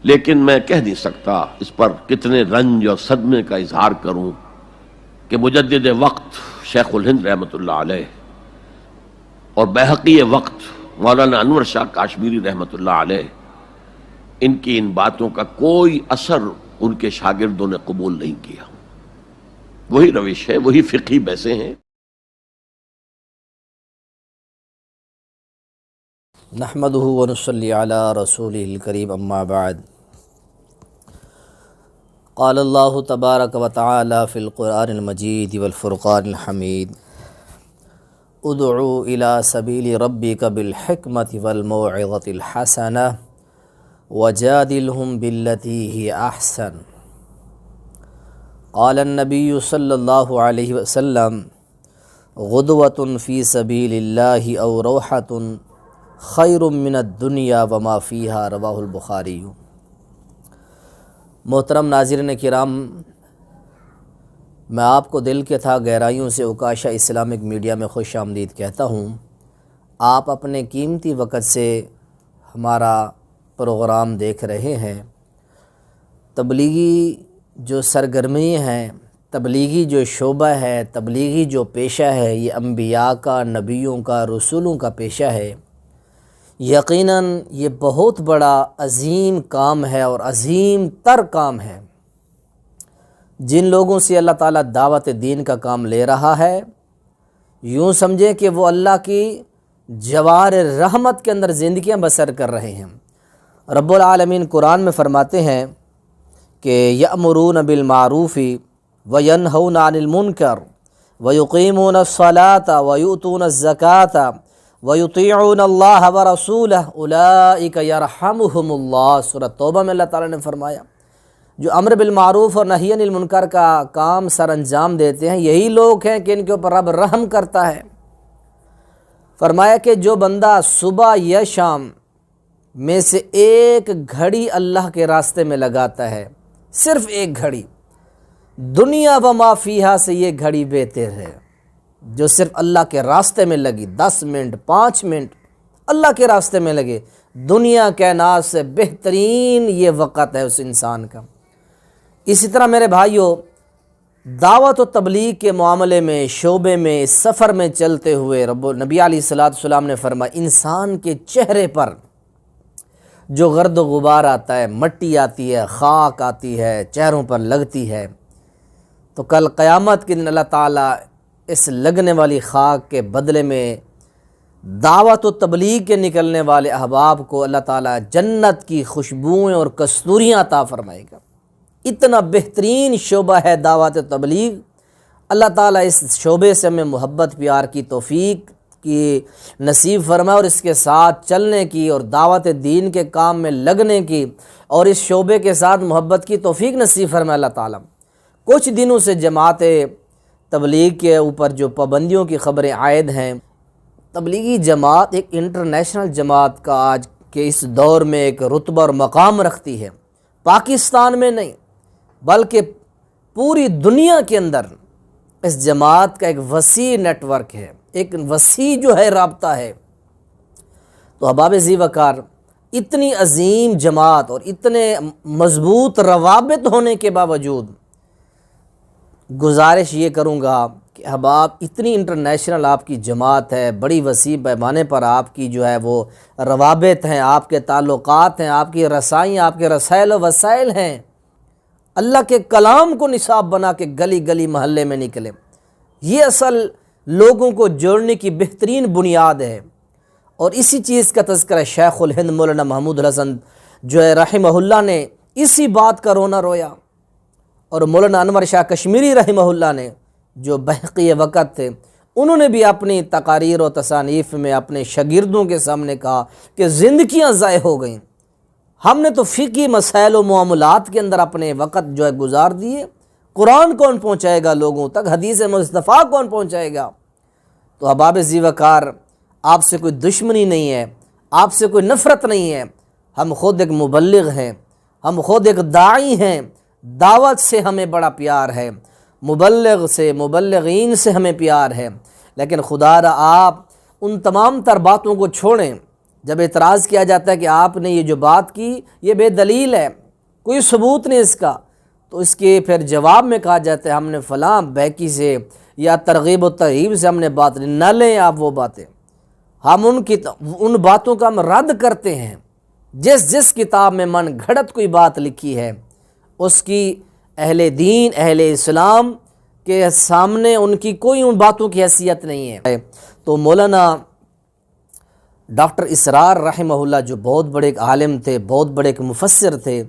لیکن میں کہہ نہیں سکتا اس پر کتنے رنج اور صدمے کا اظہار کروں کہ مجدد وقت شیخ الہند رحمۃ اللہ علیہ اور بیہقی وقت مولانا انور شاہ کاشمیری رحمۃ اللہ علیہ، ان کی ان باتوں کا کوئی اثر ان کے شاگردوں نے قبول نہیں کیا۔ وہی روش ہے، وہی فقہی بحثیں ہیں۔ نحمدہ ونصلی علی رسولہ الکریم، اما بعد۔ قال اللہ تبارک و تعالی فی القرآن المجید والفرقان الحمید، ادعو الی سبیل ربک بالحکمۃ والموعظۃ الحسنہ وجادلہم باللتی ہی احسن۔ قال النبی صلی اللہ علیہ وسلم، غدوۃ فی سبیل اللہ او روحۃ خیر من الدنیا وما فیہا، رواہ البخاری۔ محترم ناظرین کرام، میں آپ کو دل کے تھا گہرائیوں سے عکاشہ اسلامک میڈیا میں خوش آمدید کہتا ہوں۔ آپ اپنے قیمتی وقت سے ہمارا پروگرام دیکھ رہے ہیں۔ تبلیغی جو سرگرمی ہیں، تبلیغی جو شعبہ ہے، تبلیغی جو پیشہ ہے، یہ انبیاء کا، نبیوں کا، رسولوں کا پیشہ ہے۔ یقیناً یہ بہت بڑا عظیم کام ہے اور عظیم تر کام ہے۔ جن لوگوں سے اللہ تعالیٰ دعوت دین کا کام لے رہا ہے، یوں سمجھیں کہ وہ اللہ کی جوار رحمت کے اندر زندگیاں بسر کر رہے ہیں۔ رب العالمین قرآن میں فرماتے ہیں کہ یأمرون بالمعروف وینہون عن المنکر ویقیمون الصلاۃ ویؤتون الزکاۃ وَيُطِيعُونَ اللَّهَ وَرَسُولَهُ أُولَئِكَ يَرْحَمُهُمُ اللَّهُ۔ سورۃ توبہ میں اللہ تعالیٰ نے فرمایا جو امر بالمعروف اور نہی عن المنکر کا کام سر انجام دیتے ہیں، یہی لوگ ہیں کہ ان کے اوپر رب رحم کرتا ہے۔ فرمایا کہ جو بندہ صبح یا شام میں سے ایک گھڑی اللہ کے راستے میں لگاتا ہے، صرف ایک گھڑی، دنیا وما فیہا سے یہ گھڑی بہتر ہے، جو صرف اللہ کے راستے میں لگی، 10 منٹ 5 منٹ اللہ کے راستے میں لگے، دنیا کائنات سے بہترین یہ وقت ہے اس انسان کا۔ اسی طرح میرے بھائیوں، دعوت و تبلیغ کے معاملے میں، شعبے میں، سفر میں چلتے ہوئے نبی علیہ الصلوۃ والسلام نے فرمایا انسان کے چہرے پر جو گرد و غبار آتا ہے، مٹی آتی ہے، خاک آتی ہے، چہروں پر لگتی ہے، تو کل قیامت کے دن اللہ تعالیٰ اس لگنے والی خاک کے بدلے میں دعوت و تبلیغ کے نکلنے والے احباب کو اللہ تعالیٰ جنت کی خوشبوئیں اور کستوریاں عطا فرمائے گا۔ اتنا بہترین شعبہ ہے دعوت و تبلیغ۔ اللہ تعالیٰ اس شعبے سے ہمیں محبت پیار کی توفیق کی نصیب فرمائے اور اس کے ساتھ چلنے کی اور دعوت دین کے کام میں لگنے کی اور اس شعبے کے ساتھ محبت کی توفیق نصیب فرمائے اللہ تعالیٰ۔ کچھ دنوں سے جماعت تبلیغ کے اوپر جو پابندیوں کی خبریں عائد ہیں، تبلیغی جماعت ایک انٹرنیشنل جماعت کا آج کے اس دور میں ایک رتبہ اور مقام رکھتی ہے۔ پاکستان میں نہیں بلکہ پوری دنیا کے اندر اس جماعت کا ایک وسیع نیٹ ورک ہے، ایک وسیع جو ہے رابطہ ہے۔ تو احباب ذی وقار، اتنی عظیم جماعت اور اتنے مضبوط روابط ہونے کے باوجود گزارش یہ کروں گا کہ احباب، اتنی انٹرنیشنل آپ کی جماعت ہے، بڑی وسیع پیمانے پر آپ کی جو ہے وہ روابط ہیں، آپ کے تعلقات ہیں، آپ کی رسائیاں، آپ کے رسائل و وسائل ہیں، اللہ کے کلام کو نصاب بنا کے گلی گلی محلے میں نکلے۔ یہ اصل لوگوں کو جوڑنے کی بہترین بنیاد ہے، اور اسی چیز کا تذکرہ شیخ الہند مولانا محمود الحسن جو ہے رحمہ اللہ نے اسی بات کا رونا رویا، اور مولانا انور شاہ کشمیری رحمہ اللہ نے جو بیہقی وقت تھے، انہوں نے بھی اپنی تقاریر و تصانیف میں اپنے شاگردوں کے سامنے کہا کہ زندگیاں ضائع ہو گئیں، ہم نے تو فقہی مسائل و معاملات کے اندر اپنے وقت جو ہے گزار دیے، قرآن کون پہنچائے گا لوگوں تک، حدیث مصطفیٰ کون پہنچائے گا۔ تو احباب ذی وقار، آپ سے کوئی دشمنی نہیں ہے، آپ سے کوئی نفرت نہیں ہے، ہم خود ایک مبلغ ہیں، ہم خود ایک داعی ہیں، دعوت سے ہمیں بڑا پیار ہے، مبلغ سے، مبلغین سے ہمیں پیار ہے، لیکن خدا را آپ ان تمام تر باتوں کو چھوڑیں جب اعتراض کیا جاتا ہے کہ آپ نے یہ جو بات کی یہ بے دلیل ہے، کوئی ثبوت نہیں اس کا، تو اس کے پھر جواب میں کہا جاتا ہے ہم نے فلاں بیکی سے یا ترغیب و ترہیب سے ہم نے بات نہ لیں آپ وہ باتیں، ہم ان باتوں کا ہم رد کرتے ہیں۔ جس کتاب میں من گھڑت کوئی بات لکھی ہے اس کی اہل دین اہل اسلام کے سامنے ان کی کوئی ان باتوں کی حیثیت نہیں ہے۔ تو مولانا ڈاکٹر اسرار رحمہ اللہ جو بہت بڑے ایک عالم تھے، بہت بڑے ایک مفسر تھے،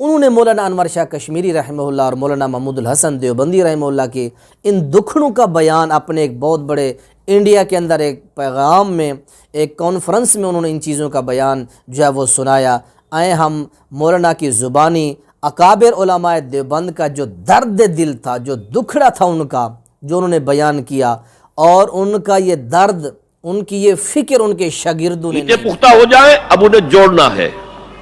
انہوں نے مولانا انور شاہ کشمیری رحمہ اللہ اور مولانا محمود الحسن دیوبندی رحمہ اللہ کے ان دکھڑوں کا بیان اپنے ایک بہت بڑے انڈیا کے اندر ایک پیغام میں، ایک کانفرنس میں انہوں نے ان چیزوں کا بیان جو ہے وہ سنایا۔ آئیں ہم مولانا کی زبانی اکابر علماء دیوبند کا جو درد دل تھا، جو دکھڑا تھا ان کا، جو انہوں نے بیان کیا، اور ان کا یہ درد، ان کی یہ فکر ان کے شاگردوں نے پختہ ہو جائے، اب انہیں جوڑنا ہے،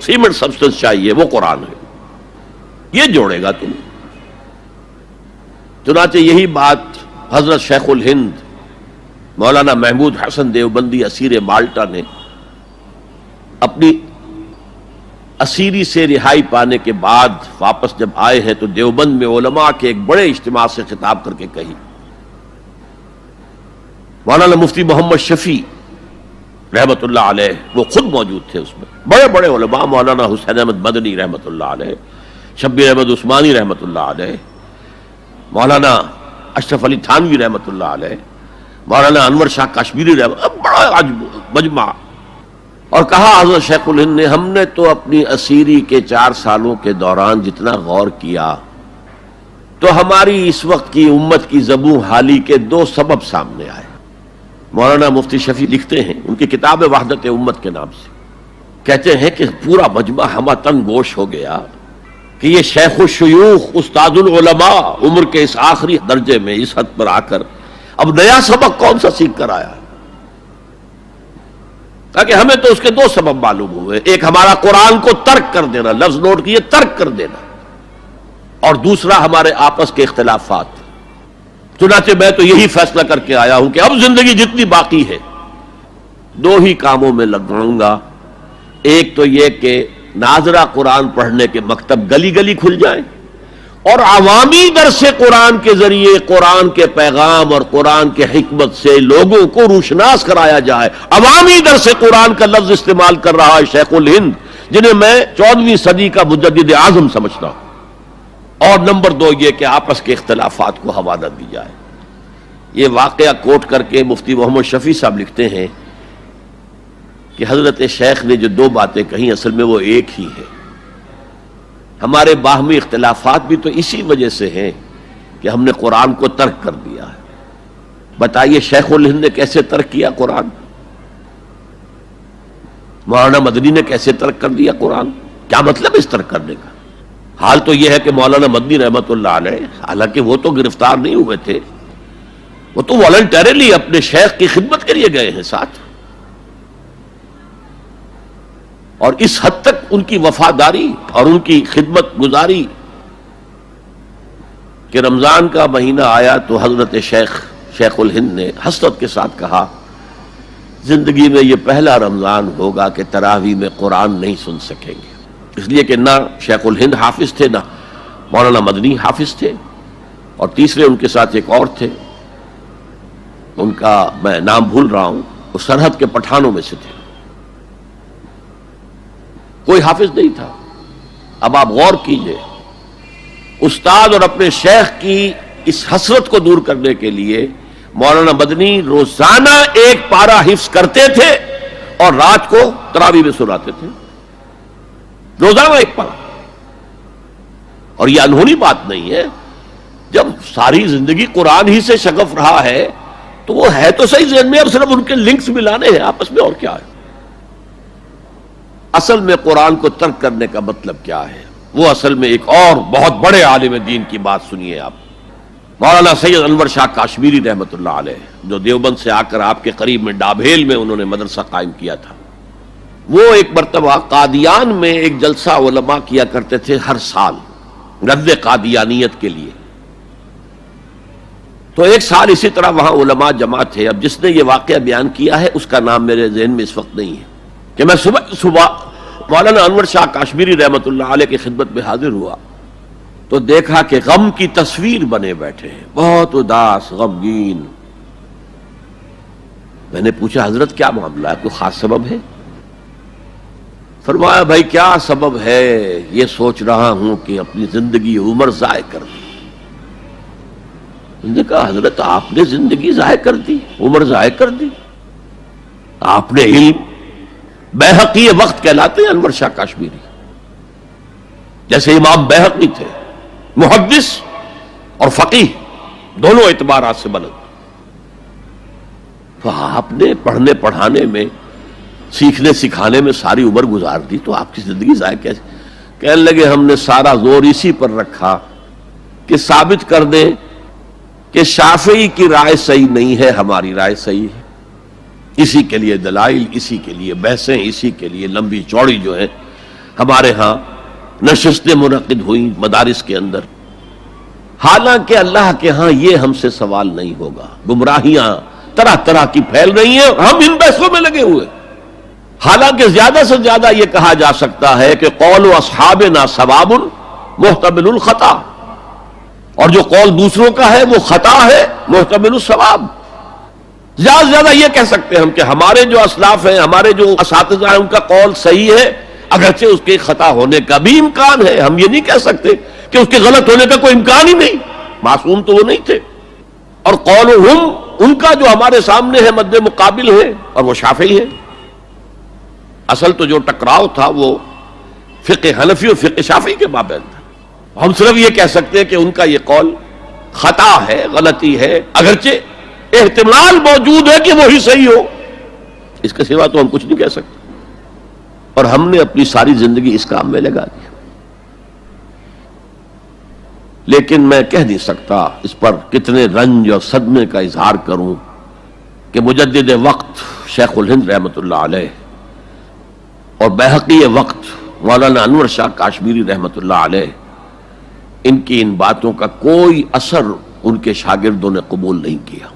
سیمنٹ سبسٹنس چاہیے، وہ قرآن ہے، یہ جوڑے گا تم۔ چنانچہ یہی بات حضرت شیخ الہند مولانا محمود حسن دیوبندی اسیر مالٹا نے اپنی اسیری سے رہائی پانے کے بعد واپس جب آئے ہیں تو دیوبند میں علماء کے ایک بڑے اجتماع سے خطاب کر کے کہی۔ مولانا مفتی محمد شفیع رحمت اللہ علیہ وہ خود موجود تھے اس میں، بڑے بڑے علماء، مولانا حسین احمد مدنی رحمت اللہ علیہ، شبیر احمد عثمانی رحمت اللہ علیہ، مولانا اشرف علی تھانوی رحمت اللہ علیہ، مولانا انور شاہ کشمیری رحمت، بڑا مجمع، اور کہا حضرت شیخ الہند نے ہم نے تو اپنی اسیری کے 4 سالوں کے دوران جتنا غور کیا تو ہماری اس وقت کی امت کی زبوں حالی کے 2 سبب سامنے آئے۔ مولانا مفتی شفیع لکھتے ہیں ان کی کتاب وحدت امت کے نام سے، کہتے ہیں کہ پورا مجمع ہمہ تن گوش ہو گیا کہ یہ شیخ الشیوخ استاد العلماء عمر کے اس آخری درجے میں اس حد پر آ کر اب نیا سبق کون سا سیکھ کر آیا ہے؟ تاکہ ہمیں تو اس کے 2 سبب معلوم ہوئے، ایک ہمارا قرآن کو ترک کر دینا، لفظ نوٹ کیے، ترک کر دینا، اور دوسرا ہمارے آپس کے اختلافات۔ چنانچہ میں تو یہی فیصلہ کر کے آیا ہوں کہ اب زندگی جتنی باقی ہے 2 ہی کاموں میں لگاؤں گا، ایک تو یہ کہ ناظرہ قرآن پڑھنے کے مکتب گلی گلی کھل جائیں اور عوامی درس قرآن کے ذریعے قرآن کے پیغام اور قرآن کے حکمت سے لوگوں کو روشناس کرایا جائے۔ عوامی درس قرآن کا لفظ استعمال کر رہا ہے شیخ الہند، جنہیں میں 14ویں صدی کا مجدد اعظم سمجھتا ہوں۔ اور نمبر 2 یہ کہ آپس کے اختلافات کو حوالہ دی جائے۔ یہ واقعہ کوٹ کر کے مفتی محمد شفیع صاحب لکھتے ہیں کہ حضرت شیخ نے جو 2 باتیں کہیں اصل میں وہ ایک ہی ہے۔ ہمارے باہمی اختلافات بھی تو اسی وجہ سے ہیں کہ ہم نے قرآن کو ترک کر دیا ہے۔ بتائیے شیخ الہند نے کیسے ترک کیا قرآن؟ مولانا مدنی نے کیسے ترک کر دیا قرآن؟ کیا مطلب اس ترک کرنے کا؟ حال تو یہ ہے کہ مولانا مدنی رحمت اللہ علیہ، حالانکہ وہ تو گرفتار نہیں ہوئے تھے، وہ تو والنٹریلی اپنے شیخ کی خدمت کے لیے گئے ہیں ساتھ، اور اس حد تک ان کی وفاداری اور ان کی خدمت گزاری کہ رمضان کا مہینہ آیا تو حضرت شیخ الہند نے حسرت کے ساتھ کہا زندگی میں یہ پہلا رمضان ہوگا کہ تراویح میں قرآن نہیں سن سکیں گے، اس لیے کہ نہ شیخ الہند حافظ تھے، نہ مولانا مدنی حافظ تھے، اور تیسرے ان کے ساتھ ایک اور تھے، ان کا میں نام بھول رہا ہوں، وہ سرحد کے پٹھانوں میں سے تھے، کوئی حافظ نہیں تھا۔ اب آپ غور کیجئے، استاد اور اپنے شیخ کی اس حسرت کو دور کرنے کے لیے مولانا مدنی روزانہ 1 پارہ حفظ کرتے تھے اور رات کو تراویح میں سناتے تھے، روزانہ 1 پارہ۔ اور یہ انہونی بات نہیں ہے، جب ساری زندگی قرآن ہی سے شغف رہا ہے تو وہ ہے تو صحیح ذہن میں، اب صرف ان کے لنکس ملانے ہیں آپس میں، اور کیا ہے۔ اصل میں قرآن کو ترک کرنے کا مطلب کیا ہے؟ وہ اصل میں ایک اور بہت بڑے عالم دین کی بات سنیے آپ، مولانا سید انور شاہ کشمیری رحمت اللہ علیہ، جو دیوبند سے آ کر آپ کے قریب میں ڈابھیل میں انہوں نے مدرسہ قائم کیا تھا۔ وہ ایک مرتبہ قادیان میں ایک جلسہ علماء کیا کرتے تھے ہر سال رد قادیانیت کے لیے، تو ایک سال اسی طرح وہاں علماء جمع تھے۔ اب جس نے یہ واقعہ بیان کیا ہے اس کا نام میرے ذہن میں اس وقت نہیں ہے کہ میں صبح مولانا انور شاہ کاشمیری رحمت اللہ علیہ کی خدمت میں حاضر ہوا تو دیکھا کہ غم کی تصویر بنے بیٹھے ہیں، بہت اداس، غمگین۔ میں نے پوچھا حضرت کیا معاملہ ہے، کوئی خاص سبب ہے؟ فرمایا بھائی کیا سبب ہے، یہ سوچ رہا ہوں کہ اپنی زندگی عمر ضائع کر دی۔ میں نے کہا حضرت آپ نے زندگی ضائع کر دی، عمر ضائع کر دی؟ آپ نے علم، بیہقی وقت کہلاتے ہیں انور شاہ کاشمیری، جیسے امام بیہقی تھے، محدث اور فقیہ دونوں اعتبارات سے بلند، تو آپ نے پڑھنے پڑھانے میں، سیکھنے سکھانے میں ساری عمر گزار دی، تو آپ کی زندگی ضائع کیسے؟ کہنے لگے ہم نے سارا زور اسی پر رکھا کہ ثابت کر دیں کہ شافعی کی رائے صحیح نہیں ہے، ہماری رائے صحیح ہے۔ اسی کے لیے دلائل، اسی کے لیے بحثیں، اسی کے لیے لمبی چوڑی جو ہے ہمارے ہاں نشستیں منعقد ہوئیں مدارس کے اندر، حالانکہ اللہ کے ہاں یہ ہم سے سوال نہیں ہوگا۔ گمراہیاں طرح طرح کی پھیل رہی ہیں، ہم ان بحثوں میں لگے ہوئے، حالانکہ زیادہ سے زیادہ یہ کہا جا سکتا ہے کہ قول اصحابنا ثواب محتمل الخطا، اور جو قول دوسروں کا ہے وہ خطا ہے محتمل الثواب۔ زیادہ سے زیادہ یہ کہہ سکتے ہیں ہم کہ ہمارے جو اسلاف ہیں، ہمارے جو اساتذہ ہیں، ان کا قول صحیح ہے، اگرچہ اس کے خطا ہونے کا بھی امکان ہے۔ ہم یہ نہیں کہہ سکتے کہ اس کے غلط ہونے کا کوئی امکان ہی نہیں، معصوم تو وہ نہیں تھے۔ اور قولہم، ان کا جو ہمارے سامنے ہے مد مقابل ہے، اور وہ شافعی ہے۔ اصل تو جو ٹکراؤ تھا وہ فقہ حنفی اور فقہ شافعی کے مابین تھا۔ ہم صرف یہ کہہ سکتے ہیں کہ ان کا یہ قول خطا ہے، غلطی ہے، اگرچہ احتمال موجود ہے کہ وہی صحیح ہو، اس کے سوا تو ہم کچھ نہیں کہہ سکتے۔ اور ہم نے اپنی ساری زندگی اس کام میں لگا دی، لیکن میں کہہ نہیں سکتا اس پر کتنے رنج اور صدمے کا اظہار کروں کہ مجدد وقت شیخ الہند رحمت اللہ علیہ اور بیہقی وقت مولانا انور شاہ کاشمیری رحمت اللہ علیہ، ان کی ان باتوں کا کوئی اثر ان کے شاگردوں نے قبول نہیں کیا۔